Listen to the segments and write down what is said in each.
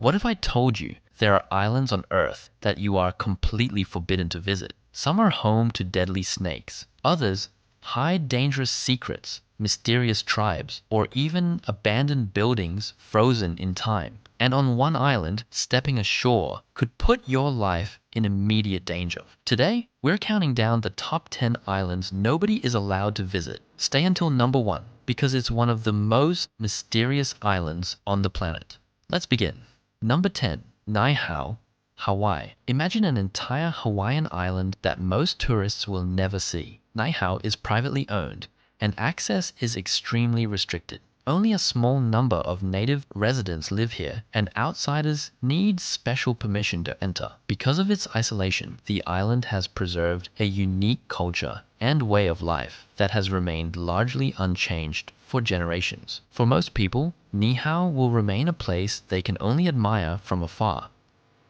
What if I told you there are islands on Earth that you are completely forbidden to visit? Some are home to deadly snakes. Others hide dangerous secrets, mysterious tribes, or even abandoned buildings frozen in time. And on one island, stepping ashore could put your life in immediate danger. Today, we're counting down the top 10 islands nobody is allowed to visit. Stay until number 1, because it's one of the most mysterious islands on the planet. Let's begin. Number 10. Niihau, Hawaii. Imagine an entire Hawaiian island that most tourists will never see. Niihau is privately owned, and access is extremely restricted. Only a small number of native residents live here, and outsiders need special permission to enter. Because of its isolation, the island has preserved a unique culture and way of life that has remained largely unchanged for generations. For most people, Niihau will remain a place they can only admire from afar.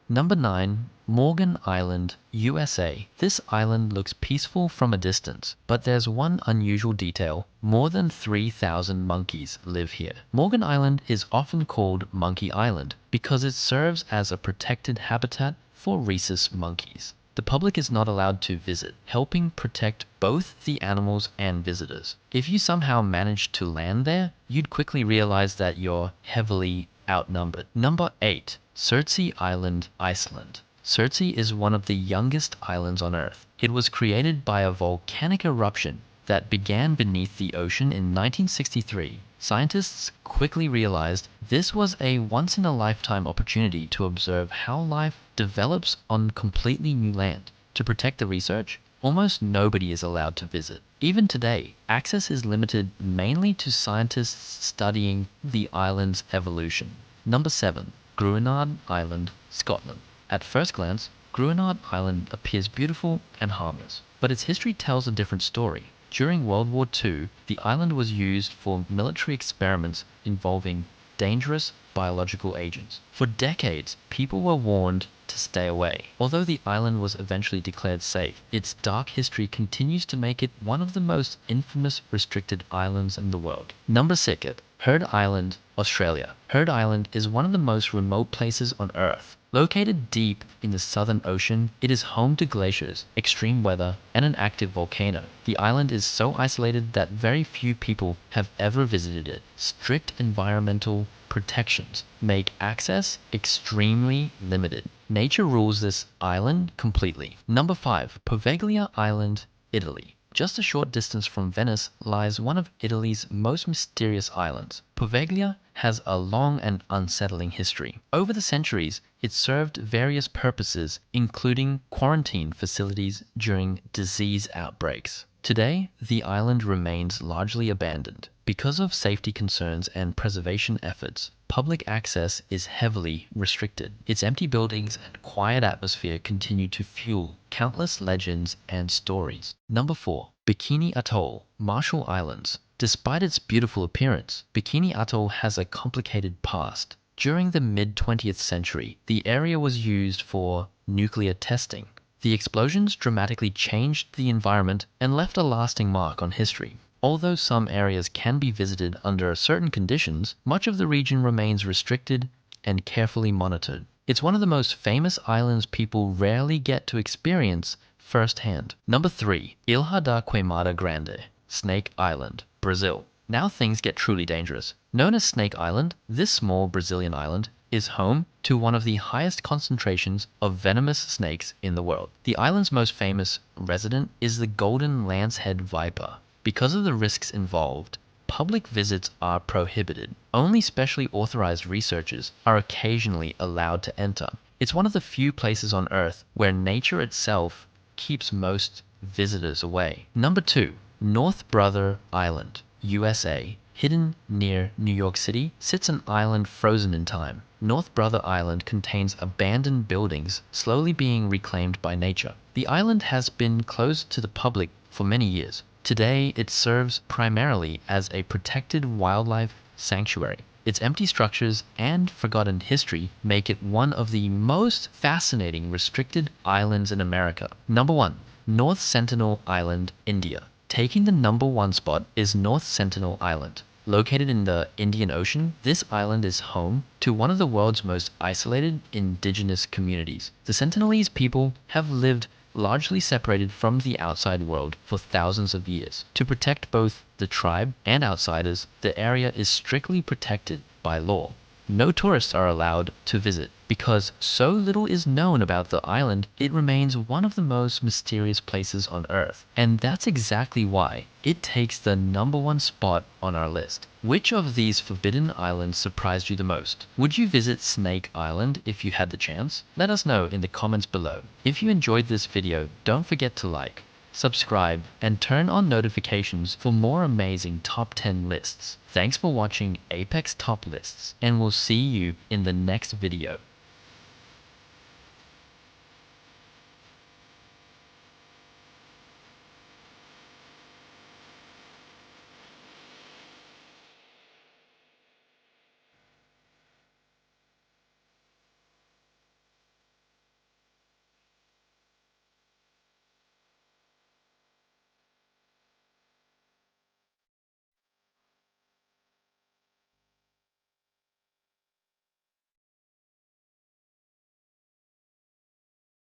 Number 9. Morgan Island, USA. This island looks peaceful from a distance, but there's one unusual detail. More than 3,000 monkeys live here. Morgan Island is often called Monkey Island because it serves as a protected habitat for rhesus monkeys. The public is not allowed to visit, helping protect both the animals and visitors. If you somehow manage to land there, you'd quickly realize that you're heavily outnumbered. Number 8. Surtsey Island, Iceland. Surtsey is one of the youngest islands on Earth. It was created by a volcanic eruption that began beneath the ocean in 1963. Scientists quickly realized this was a once-in-a-lifetime opportunity to observe how life develops on completely new land. To protect the research, almost nobody is allowed to visit. Even today, access is limited mainly to scientists studying the island's evolution. Number 7. Gruinard Island, Scotland. At first glance, Gruinard Island appears beautiful and harmless, but its history tells a different story. During World War II, the island was used for military experiments involving dangerous biological agents. For decades, people were warned to stay away. Although the island was eventually declared safe, its dark history continues to make it one of the most infamous restricted islands in the world. Number 6. Heard Island, Australia. Heard Island is one of the most remote places on Earth. Located deep in the Southern Ocean, it is home to glaciers, extreme weather, and an active volcano. The island is so isolated that very few people have ever visited it. Strict environmental protections make access extremely limited. Nature rules this island completely. Number 5. Poveglia Island, Italy. Just a short distance from Venice lies one of Italy's most mysterious islands. Poveglia has a long and unsettling history. Over the centuries, it served various purposes, including quarantine facilities during disease outbreaks. Today, the island remains largely abandoned. Because of safety concerns and preservation efforts, public access is heavily restricted. Its empty buildings and quiet atmosphere continue to fuel countless legends and stories. Number 4. Bikini Atoll, Marshall Islands. Despite its beautiful appearance, Bikini Atoll has a complicated past. During the mid-20th century, the area was used for nuclear testing. The explosions dramatically changed the environment and left a lasting mark on history. Although some areas can be visited under certain conditions, much of the region remains restricted and carefully monitored. It's one of the most famous islands people rarely get to experience firsthand. Number 3. Ilha da Queimada Grande, Snake Island, Brazil. Now things get truly dangerous. Known as Snake Island, this small Brazilian island is home to one of the highest concentrations of venomous snakes in the world. The island's most famous resident is the golden lancehead viper. Because of the risks involved, public visits are prohibited. Only specially authorized researchers are occasionally allowed to enter. It's one of the few places on Earth where nature itself keeps most visitors away. Number 2. North Brother Island, USA. Hidden near New York City sits an island frozen in time. North Brother Island contains abandoned buildings slowly being reclaimed by nature. The island has been closed to the public for many years. Today, it serves primarily as a protected wildlife sanctuary. Its empty structures and forgotten history make it one of the most fascinating restricted islands in America. Number 1. North Sentinel Island, India. Taking the number 1 spot is North Sentinel Island. Located in the Indian Ocean, this island is home to one of the world's most isolated indigenous communities. The Sentinelese people have lived largely separated from the outside world for thousands of years. To protect both the tribe and outsiders, the area is strictly protected by law. No tourists are allowed to visit. Because so little is known about the island, it remains one of the most mysterious places on Earth. And that's exactly why it takes the #1 spot on our list. Which of these forbidden islands surprised you the most? Would you visit Snake Island if you had the chance? Let us know in the comments below. If you enjoyed this video, don't forget to like, subscribe, and turn on notifications for more amazing top 10 lists. Thanks for watching Apex Top Lists, and we'll see you in the next video.